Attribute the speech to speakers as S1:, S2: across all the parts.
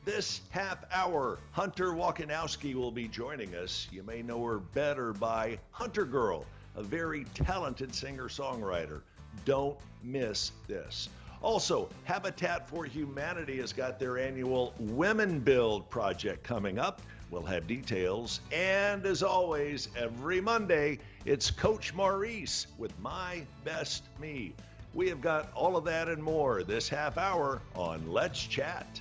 S1: This half hour, Hunter Wolkonowski will be joining us. You may know her better by HunterGirl, a very talented singer-songwriter. Don't miss this. Also, Habitat for Humanity has got their annual Women Build project coming up. We'll have details. And as always, every Monday, it's Coach Maurice with My Best Me. We have got all of that and more this half hour on Let's Chat.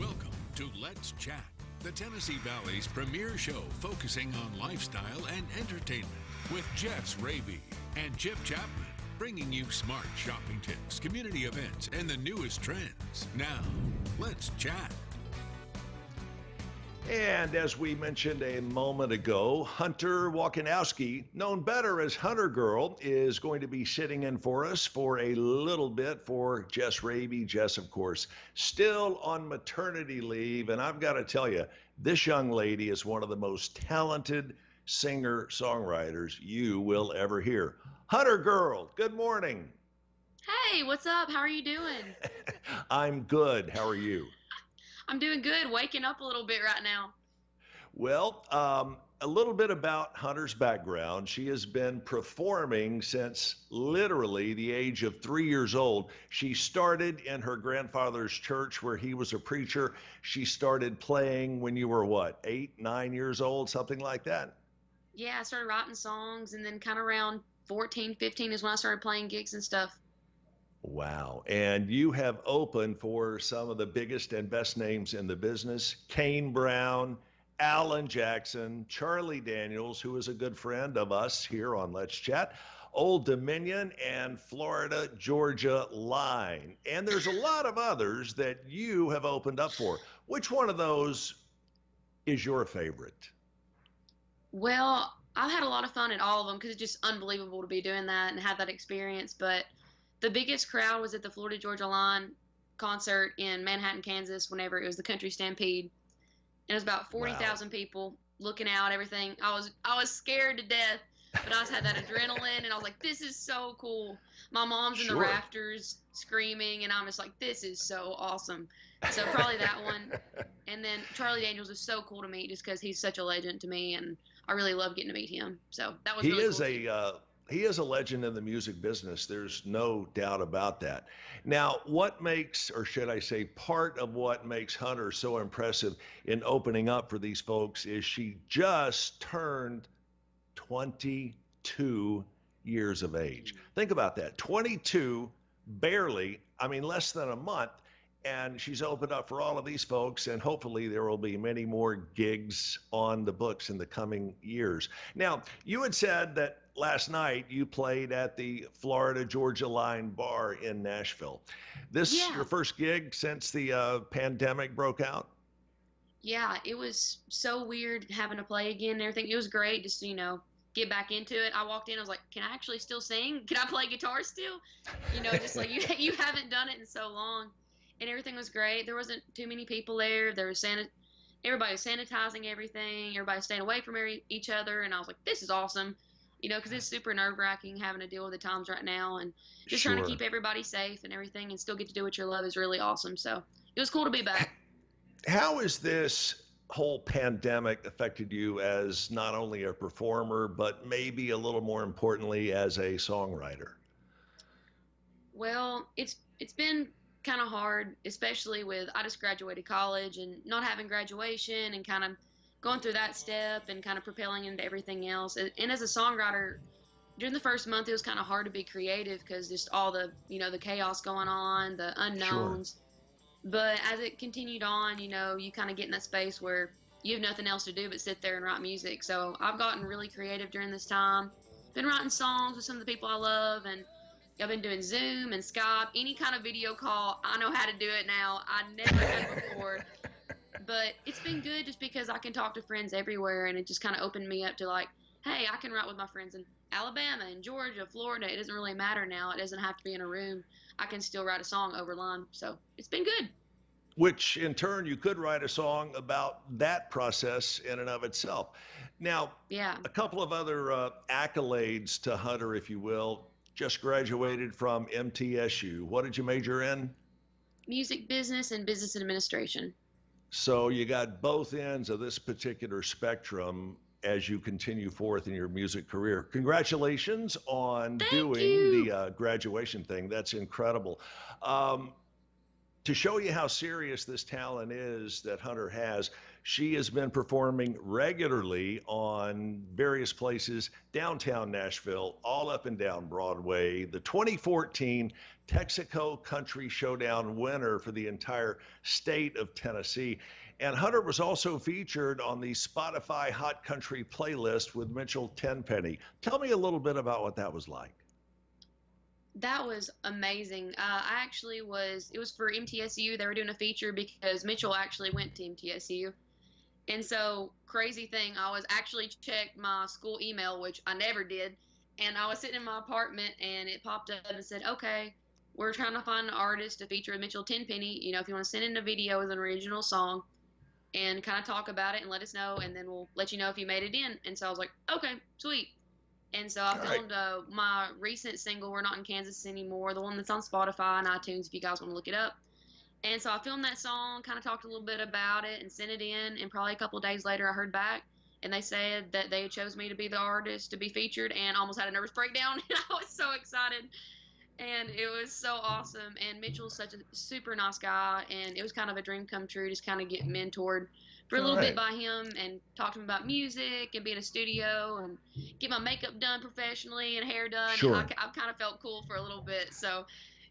S2: Welcome to Let's Chat, the Tennessee Valley's premier show focusing on lifestyle and entertainment with Jess Raby and Chip Chapman, bringing you smart shopping tips, community events, and the newest trends. Now, let's chat.
S1: And as we mentioned a moment ago, Hunter Wolkonowski, known better as HunterGirl, is going to be sitting in for us for a little bit for Jess Raby. Jess, of course, still on maternity leave. And I've got to tell you, this young lady is one of the most talented singer-songwriters you will ever hear. HunterGirl, good morning.
S3: Hey, what's up? How are you doing?
S1: I'm good. How are you?
S3: I'm doing good. Waking up a little bit right now.
S1: Well, a little bit about Hunter's background. She has been performing since literally the age of 3 years old. She started in her grandfather's church where he was a preacher. She started playing when you were what, 8, 9 years old, something like that?
S3: Yeah, I started writing songs, and then kind of around 14, 15 is when I started playing gigs and stuff.
S1: Wow. And you have opened for some of the biggest and best names in the business: Kane Brown, Alan Jackson, Charlie Daniels, who is a good friend of us here on Let's Chat, Old Dominion, and Florida Georgia Line. And there's a lot of others that you have opened up for. Which one of those is your favorite?
S3: Well, I've had a lot of fun at all of them because it's just unbelievable to be doing that and have that experience. But the biggest crowd was at the Florida Georgia Line concert in Manhattan, Kansas, whenever it was the Country Stampede. And it was about 40,000 people looking out, everything. I was scared to death, but I just had that adrenaline, and I was like, this is so cool. My mom's in the rafters screaming, and I'm just like, this is so awesome. So probably that one. And then Charlie Daniels is so cool to meet just because he's such a legend to me, and I really love getting to meet him. So that was really cool.
S1: He is a legend in the music business. There's no doubt about that. Now, what makes, or should I say, part of what makes Hunter so impressive in opening up for these folks is she just turned 22 years of age. Think about that. 22, barely, less than a month. And she's opened up for all of these folks, and hopefully there will be many more gigs on the books in the coming years. Now, you had said that last night you played at the Florida Georgia Line bar in Nashville. This is your first gig since the pandemic broke out?
S3: Yeah, it was so weird having to play again and everything. It was great just to, get back into it. I walked in, I was like, can I actually still sing? Can I play guitar still? Just like you haven't done it in so long. And everything was great. There wasn't too many people there. Everybody was sanitizing everything. Everybody was staying away from each other. And I was like, this is awesome. Because it's super nerve-wracking having to deal with the times right now. And just trying to keep everybody safe and everything and still get to do what you love is really awesome. So it was cool to be back.
S1: How has this whole pandemic affected you as not only a performer, but maybe a little more importantly as a songwriter?
S3: Well, it's been kind of hard, especially with I just graduated college and not having graduation and kind of going through that step and kind of propelling into everything else. And as a songwriter, during the first month, it was kind of hard to be creative because just all the, the chaos going on, the unknowns. Sure. But as it continued on, you kind of get in that space where you have nothing else to do but sit there and write music. So I've gotten really creative during this time. Been writing songs with some of the people I love, and I've been doing Zoom and Skype, any kind of video call. I know how to do it now. I never had before. But it's been good just because I can talk to friends everywhere, and it just kind of opened me up to like, hey, I can write with my friends in Alabama and Georgia, Florida. It doesn't really matter now. It doesn't have to be in a room. I can still write a song over line. So it's been good.
S1: Which in turn, you could write a song about that process in and of itself. Now, a couple of other accolades to Hunter, if you will. Just graduated from MTSU. What did you major in?
S3: Music business and business administration.
S1: So you got both ends of this particular spectrum as you continue forth in your music career. Congratulations on
S3: Thank
S1: doing
S3: you.
S1: the graduation thing. That's incredible. Um, to show you how serious this talent is that Hunter has, she has been performing regularly on various places downtown Nashville, all up and down Broadway. The 2014 Texaco Country Showdown winner for the entire state of Tennessee. And Hunter was also featured on the Spotify Hot Country playlist with Mitchell Tenpenny. Tell me a little bit about what that was like.
S3: That was amazing. I actually was, it was for MTSU. They were doing a feature because Mitchell actually went to MTSU. And so, crazy thing, I was actually checked my school email, which I never did. And I was sitting in my apartment and it popped up and said, okay, we're trying to find an artist to feature with Mitchell Tenpenny. You know, if you want to send in a video with an original song and kind of talk about it and let us know, and then we'll let you know if you made it in. And so I was like, okay, sweet. And so I
S1: All right.
S3: filmed my recent single, We're Not in Kansas Anymore, the one that's on Spotify and iTunes if you guys want to look it up. And so I filmed that song, kind of talked a little bit about it and sent it in. And probably a couple of days later, I heard back and they said that they chose me to be the artist to be featured, and almost had a nervous breakdown. And I was so excited. And it was so awesome. And Mitchell's such a super nice guy. And it was kind of a dream come true, just kind of get mentored for a
S1: All
S3: little bit
S1: right.
S3: by him and talk to him about music and be in a studio and get my makeup done professionally and hair done.
S1: Sure.
S3: I kind of felt cool for a little bit. So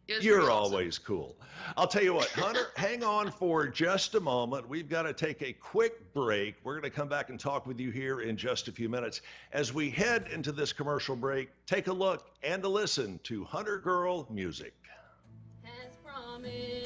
S3: it was pretty
S1: You're
S3: awesome.
S1: always cool. I'll tell you what, Hunter, hang on for just a moment. We've got to take a quick break. We're going to come back and talk with you here in just a few minutes. As we head into this commercial break, take a look and a listen to HunterGirl music.
S4: Has promised.